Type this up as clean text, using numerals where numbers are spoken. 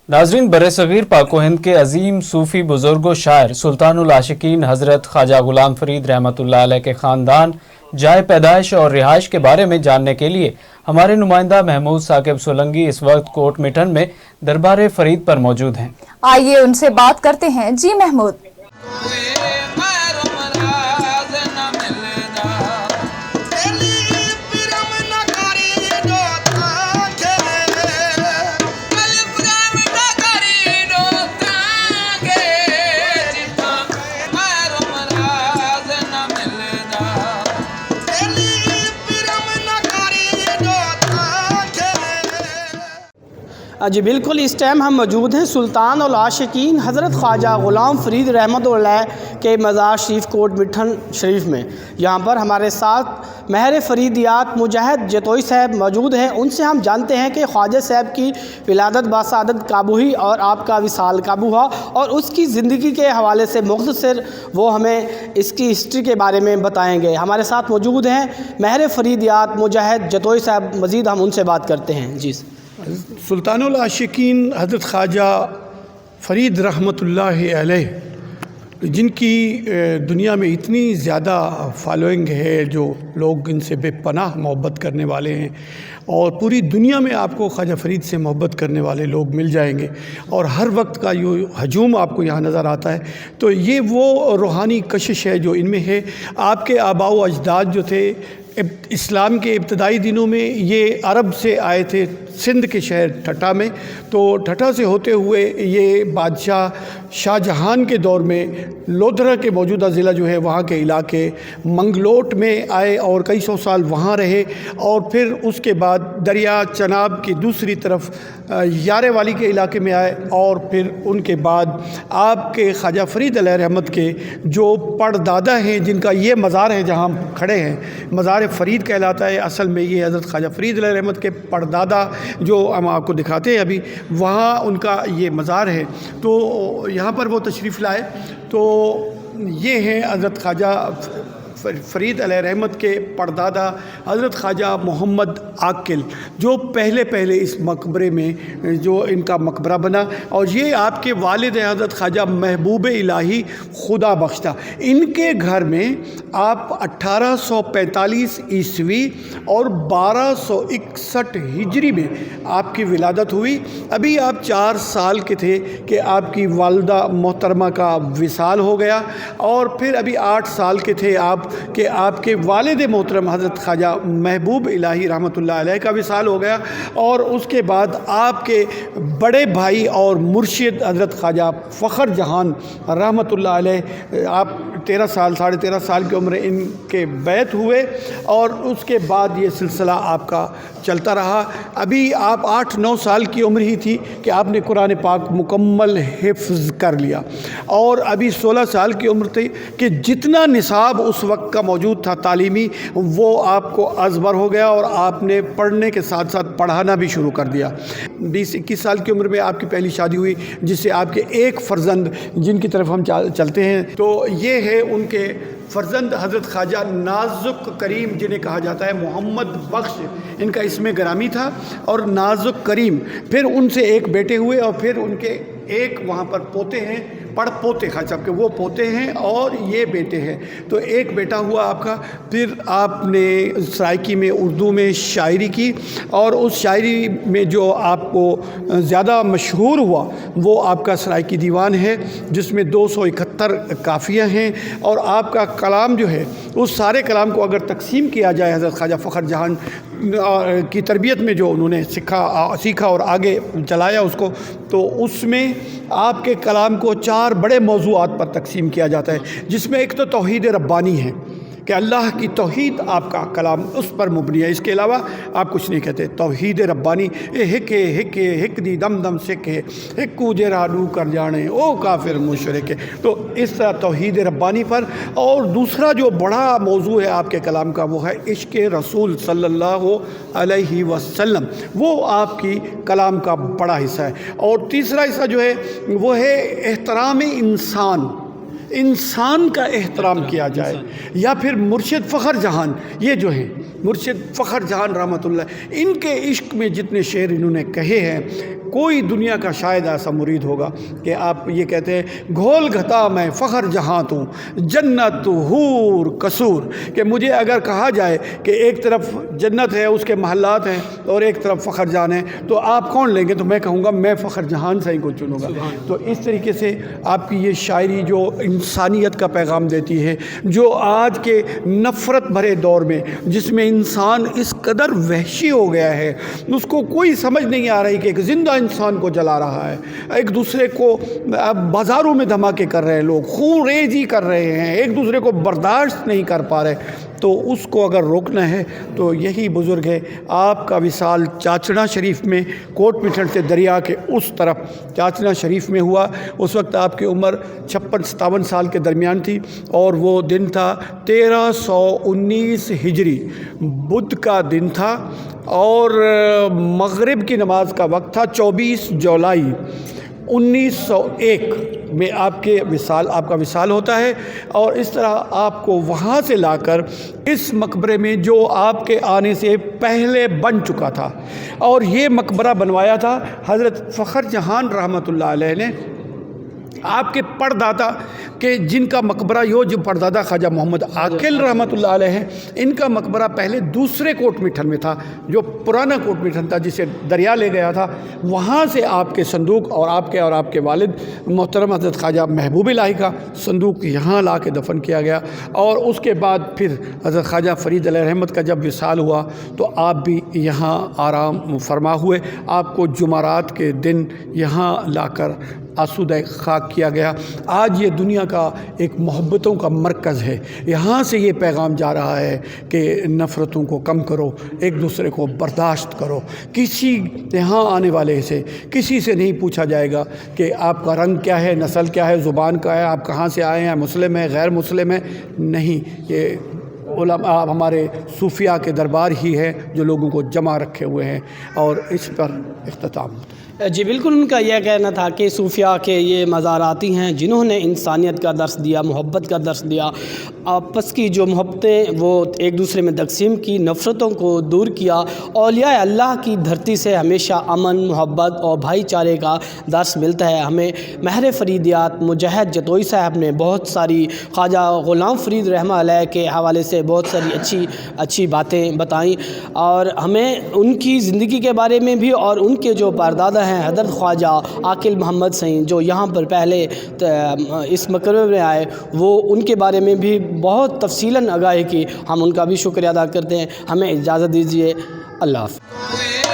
नाज़रीन, बरसग़ीर पाक व हिंद के अजीम सूफ़ी बुज़ुर्ग व शायर सुल्तानुल आशिकीन हज़रत ख्वाजा ग़ुलाम फ़रीद रहमतुल्लाह अलैह के ख़ानदान, जाए पैदाइश और रिहाइश के बारे में जानने के लिए हमारे नुमाइंदा महमूद साकिब सोलंकी इस वक्त कोट मिठन में दरबार फ़रीद पर मौजूद हैं। आइए उनसे बात करते हैं। जी महमूद। जी बिल्कुल, इस टाइम हम मौजूद हैं सुल्तान और आशिकीन हज़रत ख्वाजा ग़ुलाम फ़रीद रहमतुल्लाह के मज़ार शरीफ कोट मिठन शरीफ में। यहाँ पर हमारे साथ महर फ़रीदियात मुजाहिद जतोई साहब मौजूद हैं। उनसे हम जानते हैं कि ख्वाजा साहब की विलादत बासादत काबू हुई और आपका विसाल काबू हुआ, और उसकी ज़िंदगी के हवाले से मुख्तसर वो हमें इसकी हिस्ट्री के बारे में बताएँगे। हमारे साथ मौजूद हैं महर फ़रीदियात मुजाहिद जतोई साहब। मज़ीद हम उनसे बात करते हैं। जी। सुल्तानुल आशिकीन हज़रत ख्वाजा फ़रीद रहमतुल्लाह अलैह, जिनकी दुनिया में इतनी ज़्यादा फॉलोइंग है, जो लोग इनसे बेपनाह मोहब्बत करने वाले हैं, और पूरी दुनिया में आपको ख्वाजा फ़रीद से मोहब्बत करने वाले लोग मिल जाएंगे, और हर वक्त का ये हजूम आपको यहाँ नज़र आता है। तो ये वो रूहानी कशिश है जो इनमें है। आपके आबाओ अजदाद जो थे, इस्लाम के इब्तदाई दिनों में ये अरब से आए थे, सिंध के शहर ठट्टा में। तो ठट्टा से होते हुए ये बादशाह शाहजहां के दौर में लोधरा के मौजूदा ज़िला जो है वहाँ के इलाके मंगलोट में आए और कई सौ साल वहाँ रहे, और फिर उसके बाद दरिया चनाब की दूसरी तरफ यारे वाली के इलाके में आए, और फिर उनके बाद आपके ख्वाजा फ़रीद अलैह रहमत के जो पड़दादा हैं, जिनका ये मज़ार है जहाँ हम खड़े हैं, मज़ार फ़रीद कहलाता है। असल में ये हज़रत ख्वाजा फ़रीद अलैह रहमत के पड़दादा जो हम आपको दिखाते हैं अभी, वहाँ उनका ये मज़ार है। तो यहाँ पर वो तशरीफ़ लाए। तो ये है हज़रत ख्वाजा फ़रीद अलैह रहमत के पड़दादा हज़रत ख्वाजा मोहम्मद आकिल, जो पहले इस मकबरे में जो इनका मकबरा बना, और ये आपके वालिद हज़रत ख्वाजा महबूब इलाही खुदा बख्शता। इनके घर में आप 1845 ईस्वी और 1261 हिजरी में आपकी विलादत हुई। अभी आप 4 साल के थे कि आपकी वालदा मोहतरमा का विसाल हो गया, और फिर अभी 8 साल के थे आप कि आपके वालिद मोहतरम हज़रत ख्वाजा महबूब इलाही रहमतुल्लाह अलैह का विसाल हो गया। और उसके बाद आपके बड़े भाई और मुर्शिद हज़रत ख्वाजा फ़ख्र जहान रहमतुल्लाह अलैह, आप 13 साल 13.5 साल की उम्र इनके बैत हुए, और उसके बाद ये सिलसिला आपका चलता रहा। अभी आप 8-9 साल की उम्र ही थी कि आपने कुरान पाक मुकम्मल हिफ्ज़ कर लिया, और अभी 16 साल की उम्र थी कि जितना निसाब उस वक्त का मौजूद था तालीमी, वो आपको अज़बर हो गया, और आपने पढ़ने के साथ साथ पढ़ाना भी शुरू कर दिया। 20-21 साल की उम्र में आपकी पहली शादी हुई, जिससे आपके एक फ़र्जंद, जिनकी तरफ हम चलते हैं, तो ये है उनके फ़र्जंद हज़रत ख्वाजा नाज़ुक करीम, जिन्हें कहा जाता है मोहम्मद बख्श, इनका इसमें ग्रामी था, और नाज़ुक करीम। फिर उनसे एक बेटे हुए, और फिर उनके एक वहाँ पर पोते हैं, पड़पोते खास साहब के, वो पोते हैं और ये बेटे हैं। तो एक बेटा हुआ आपका। फिर आपने सराइकी में उर्दू में शायरी की, और उस शायरी में जो आपको ज़्यादा मशहूर हुआ वो आपका सराइकी दीवान है, जिसमें 271 काफ़ियाँ हैं। और आपका कलाम जो है, उस सारे कलाम को अगर तकसीम किया जाए हज़रत ख्वाजा फ़ख्र जहान की तरबियत में जो उन्होंने सीखा और आगे चलाया उसको, तो उसमें आपके कलाम को 4 बड़े मौज़ूआत पर तकसीम किया जाता है, जिसमें एक तो तौहीद रब्बानी है कि अल्लाह की तौहीद, आपका कलाम उस पर मुबनी है। इसके अलावा आप कुछ नहीं कहते। तौहीद रब्बानी हिक दी दम दम सिक है, हिक्कू जेराडू कर जाने ओ काफिर मुशरिक है। तो इस तरह तौहीद रब्बानी पर। और दूसरा जो बड़ा मौजू है आपके कलाम का, वो है इश्क़ रसूल सल्लल्लाहु अलैहि वसल्लम, वो आपकी कलाम का बड़ा हिस्सा है। और तीसरा हिस्सा जो है वो है एहतराम इंसान का एहतराम किया जाए, या फिर मुर्शिद फ़ख्र जहान, ये जो हैं मुर्शिद फ़ख्र जहान रहमतुल्लाह, इनके इश्क में जितने शेर इन्होंने कहे हैं, कोई दुनिया का शायद ऐसा मुरीद होगा कि आप ये कहते हैं घोल घता मैं फ़ख्र जहाँ तू जन्नत हूर कसूर, कि मुझे अगर कहा जाए कि एक तरफ जन्नत है उसके महल्लात हैं और एक तरफ फ़ख्र जहान है, तो आप कौन लेंगे? तो मैं कहूँगा मैं फ़ख्र जहान से ही को चुनूँगा। तो इस तरीके से आपकी ये शायरी जो इंसानियत का पैगाम देती है, जो आज के नफ़रत भरे दौर में जिसमें इंसान इस कदर वहशी हो गया है, उसको कोई समझ नहीं आ रही कि एक ज़िंदा इंसान को जला रहा है, एक दूसरे को बाज़ारों में धमाके कर रहे हैं, लोग खून रेजी कर रहे हैं, एक दूसरे को बर्दाश्त नहीं कर पा रहे, तो उसको अगर रोकना है तो यही बुज़ुर्ग है। आपका विसाल चाचना शरीफ में, कोट मिठन से दरिया के उस तरफ चाचना शरीफ में हुआ। उस वक्त आपकी उम्र 56-57 साल के दरमियान थी और वो दिन था 1319 हिजरी, बुध का दिन था और मगरिब की नमाज का वक्त था। 24 जुलाई 1901 में आपका विसाल होता है और इस तरह आपको वहाँ से लाकर इस मकबरे में जो आपके आने से पहले बन चुका था, और ये मकबरा बनवाया था हज़रत फ़ख्र जहान रहमतुल्लाह अलैह ने, आपके परदादा के जिनका मकबरा जो परदादा ख्वाजा मोहम्मद आकिल रहमतुल्लाह अलैह हैं, इनका मकबरा पहले दूसरे कोट मिठन में था, जो पुराना कोट मिठन था जिसे दरिया ले गया था। वहाँ से आपके संदूक और आपके वालिद मोहतरम हज़रत ख्वाजा महबूब इलाही का संदूक यहाँ ला के दफन किया गया। और उसके बाद फिर हज़रत ख्वाजा फरीद अलैहि रहमत का जब विसाल हुआ तो आप भी यहाँ आराम फरमा हुए। आपको जुमारात के दिन यहाँ लाकर आसूदा खाक किया गया। आज ये दुनिया का एक मोहब्बतों का मरकज़ है। यहाँ से ये पैगाम जा रहा है कि नफ़रतों को कम करो, एक दूसरे को बर्दाश्त करो। किसी यहाँ आने वाले से किसी से नहीं पूछा जाएगा कि आपका रंग क्या है, नस्ल क्या है, ज़ुबान क्या है, आप कहाँ से आए हैं, मुस्लिम है गैर मुस्लिम है, नहीं। ये उलमा हमारे सूफिया के दरबार ही है जो लोगों को जमा रखे हुए हैं और इस पर इख्तिताम होता है। जी बिल्कुल, उनका यह कहना था कि सूफिया के ये मज़ाराती हैं जिन्होंने इंसानियत का दर्स दिया, मोहब्बत का दर्स दिया, आपस की जो मोहब्बतें वो एक दूसरे में तकसीम की, नफ़रतों को दूर किया। औलिया अल्लाह की धरती से हमेशा अमन, मोहब्बत और भाईचारे का दर्स मिलता है। हमें महर फरीदियात मुजाहिद जतोई साहब ने बहुत सारी ख्वाजा ग़ुलाम फ़रीद रहमतुल्लाह अलैह के हवाले से बहुत सारी अच्छी बातें बताईं और हमें उनकी ज़िंदगी के बारे में भी और उनके जो परदादा हैं हज़रत ख्वाजा आकिल मोहम्मद सईद जो यहाँ पर पहले इस मकबरे में आए, वो उनके बारे में भी बहुत तफसीलन आगाही की। हम उनका भी शुक्रिया अदा करते हैं। हमें इजाज़त दीजिए। अल्लाह हाफ़िज़।